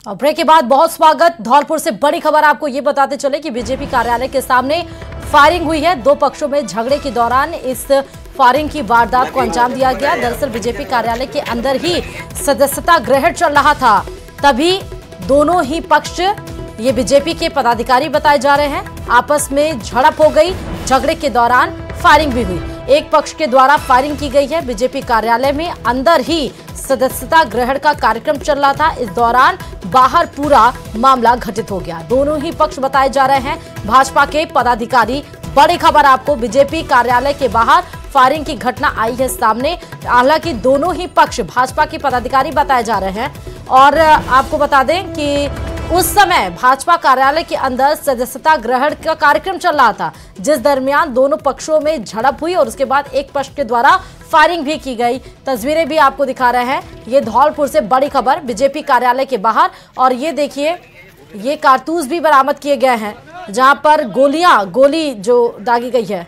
और ब्रेक के बाद बहुत स्वागत। धौलपुर से बड़ी खबर आपको ये बताते चले कि बीजेपी कार्यालय के सामने फायरिंग हुई है। दो पक्षों में झगड़े के दौरान इस फायरिंग की वारदात को अंजाम दिया गया। दरअसल बीजेपी कार्यालय के अंदर ही सदस्यता ग्रहण चल रहा था, तभी दोनों ही पक्ष ये बीजेपी के पदाधिकारी बताए जा रहे हैं, आपस में झड़प हो गई। झगड़े के दौरान फायरिंग भी हुई। एक पक्ष के द्वारा फायरिंग की गई है। बीजेपी कार्यालय में अंदर ही सदस्यता ग्रहण का कार्यक्रम चल रहा था। इस दौरान बाहर पूरा मामला घटित हो गया। दोनों ही पक्ष बताए जा रहे हैं भाजपा के पदाधिकारी। बड़ी खबर आपको, बीजेपी कार्यालय के बाहर फायरिंग की घटना आई है सामने। हालांकि दोनों ही पक्ष भाजपा के पदाधिकारी बताए जा रहे हैं। और आपको बता दें कि उस समय भाजपा कार्यालय के अंदर सदस्यता ग्रहण का कार्यक्रम चल रहा था, जिस दरमियान दोनों पक्षों में झड़प हुई और उसके बाद एक पक्ष के द्वारा फायरिंग भी की गई। तस्वीरें भी आपको दिखा रहे हैं। ये धौलपुर से बड़ी खबर, बीजेपी कार्यालय के बाहर। और ये देखिए, ये कारतूस भी बरामद किए गए हैं, जहां पर गोली जो दागी गई है।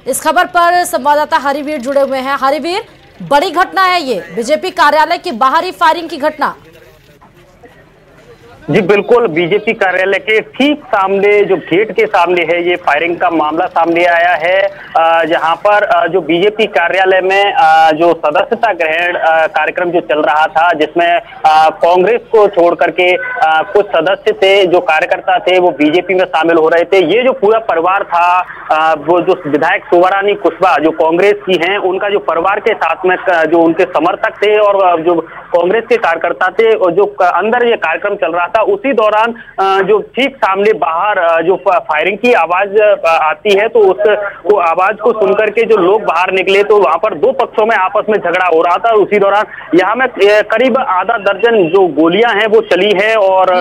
इस खबर पर संवाददाता हरिवीर जुड़े हुए हैं। हरिवीर, बड़ी घटना है ये, बीजेपी कार्यालय के बाहर ही फायरिंग की घटना। जी बिल्कुल, बीजेपी कार्यालय के ठीक सामने जो गेट के सामने है ये फायरिंग का मामला सामने आया है, जहां पर जो बीजेपी कार्यालय में जो सदस्यता ग्रहण कार्यक्रम जो चल रहा था, जिसमें कांग्रेस को छोड़ करके कुछ सदस्य थे, जो कार्यकर्ता थे, वो बीजेपी में शामिल हो रहे थे। ये जो पूरा परिवार था, वो जो विधायक शोभारानी कुशवाहा जो कांग्रेस की हैं, उनका जो परिवार के साथ में जो उनके समर्थक थे और जो कांग्रेस के कार्यकर्ता थे, और जो अंदर ये कार्यक्रम चल रहा था, उसी दौरान जो ठीक सामने बाहर जो फायरिंग की आवाज आती है, तो उस आवाज को सुनकर के जो लोग बाहर निकले, तो वहां पर दो पक्षों में आपस में झगड़ा हो रहा था। उसी दौरान यहाँ में करीब आधा दर्जन जो गोलियां हैं वो चली है और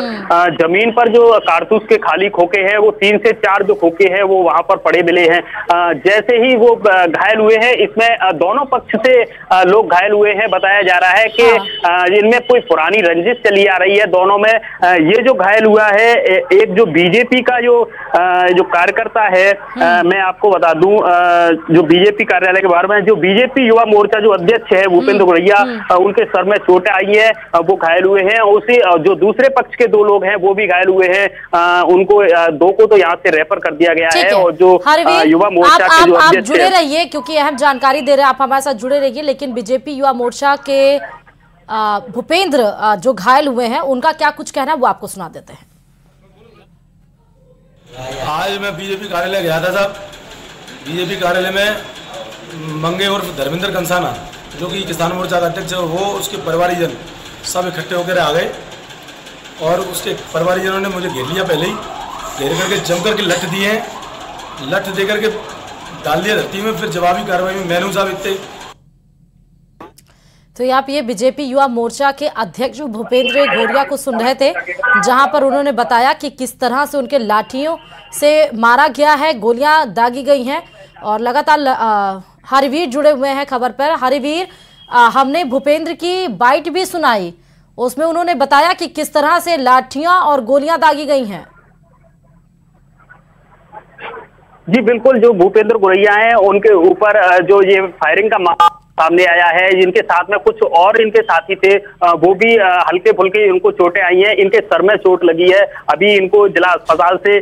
जमीन पर जो कारतूस के खाली खोखे हैं, वो 3 से 4 जो खोखे हैं वो वहां पर पड़े मिले हैं। जैसे ही वो घायल हुए हैं, इसमें दोनों पक्ष से लोग घायल हुए हैं। बताया जा रहा है कि इनमें कोई पुरानी रंजिश चली आ रही है दोनों में। ये जो घायल हुआ है, एक जो बीजेपी का जो कार्यकर्ता है, मैं आपको बता दूं, जो बीजेपी कार्यालय के बारे में जो बीजेपी युवा मोर्चा जो अध्यक्ष है भूपेंद्र गोरैया, उनके सर में चोटें आई है, वो घायल हुए हैं। उसी जो दूसरे पक्ष के 2 लोग हैं वो भी घायल हुए हैं। उनको 2 को तो यहाँ से रेफर कर दिया गया है। और जो युवा मोर्चा के जो अध्यक्ष जुड़े रहिए, क्योंकि अहम जानकारी दे रहे हैं आप, हमारे साथ जुड़े रहिए। लेकिन बीजेपी युवा मोर्चा के भूपेंद्र जो घायल हुए हैं, उनका क्या कुछ कहना है वो आपको सुना देते हैं। आज मैं बीजेपी कार्यालय गया था साहब। बीजेपी कार्यालय में मंगे और धर्मेंद्र कंसाना जो कि किसान मोर्चा का अध्यक्ष है, वो उसके परिवारीजन सब इकट्ठे होकर आ गए और उसके परिवारीजनों ने मुझे घेर लिया। पहले ही घेर करके जम करके लठ दिए हैं, लठ दे करके डाल दिया धरती में। फिर जवाबी कार्रवाई में मैनू साहब इतने। तो आप ये बीजेपी युवा मोर्चा के अध्यक्ष भूपेंद्र गोरैया को सुन रहे थे, जहां पर उन्होंने बताया कि किस तरह से उनके लाठियों से मारा गया है, गोलियां दागी गई हैं। और लगातार हरिवीर जुड़े हुए हैं खबर पर। हरिवीर, हमने भूपेंद्र की बाइट भी सुनाई, उसमें उन्होंने बताया कि किस तरह से लाठियां और गोलियां दागी गई हैं। जी बिल्कुल, जो भूपेंद्र गोरैया हैं उनके ऊपर जो ये फायरिंग का मामला सामने आया है, जिनके साथ में कुछ और इनके साथी थे, वो भी हल्के फुल्के इनको चोटें आई हैं। इनके सर में चोट लगी है। अभी इनको जिला अस्पताल से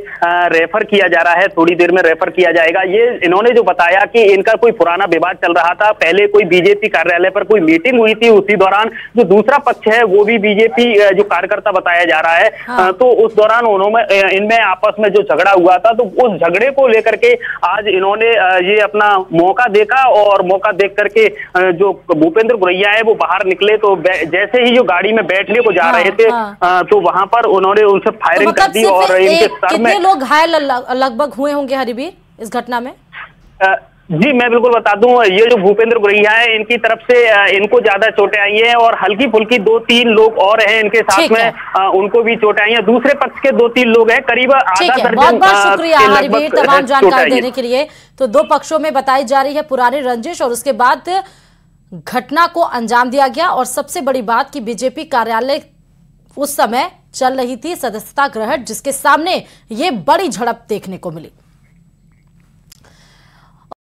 रेफर किया जा रहा है, थोड़ी देर में रेफर किया जाएगा। ये इन्होंने जो बताया कि इनका कोई पुराना विवाद चल रहा था, पहले कोई बीजेपी कार्यालय पर कोई मीटिंग हुई थी, उसी दौरान जो दूसरा पक्ष है वो भी बीजेपी जो कार्यकर्ता बताया जा रहा है। हाँ। तो उस दौरान उन्होंने इनमें आपस में जो झगड़ा हुआ था, तो उस झगड़े को लेकर के आज इन्होंने ये अपना मौका देखा और मौका देख करके जो भूपेंद्र गोरैया है वो बाहर निकले। तो जैसे ही जो गाड़ी में बैठने को जा रहे थे, तो वहां पर उन्होंने उनसे फायरिंग कर दी और इनके सर में। कितने लोग घायल लगभग हुए होंगे हरिवीर इस घटना में? जी मैं बिल्कुल बता दूं, ये जो भूपेंद्र गोरैया है, इनकी तरफ से इनको ज्यादा चोटें आई हैं और हल्की फुल्की 2-3 लोग और हैं इनके साथ में, उनको भी चोटें आई हैं। दूसरे पक्ष के 2-3 लोग हैं, करीब आधा दर्जन। बहुत बहुत शुक्रिया हरिवीर तमाम जानकारी देने के लिए। तो 2 पक्षों में बताई जा रही है पुरानी रंजिश और उसके बाद घटना को अंजाम दिया गया। और सबसे बड़ी बात कि बीजेपी कार्यालय उस समय चल रही थी सदस्यता ग्रहण, जिसके सामने ये बड़ी झड़प देखने को मिली।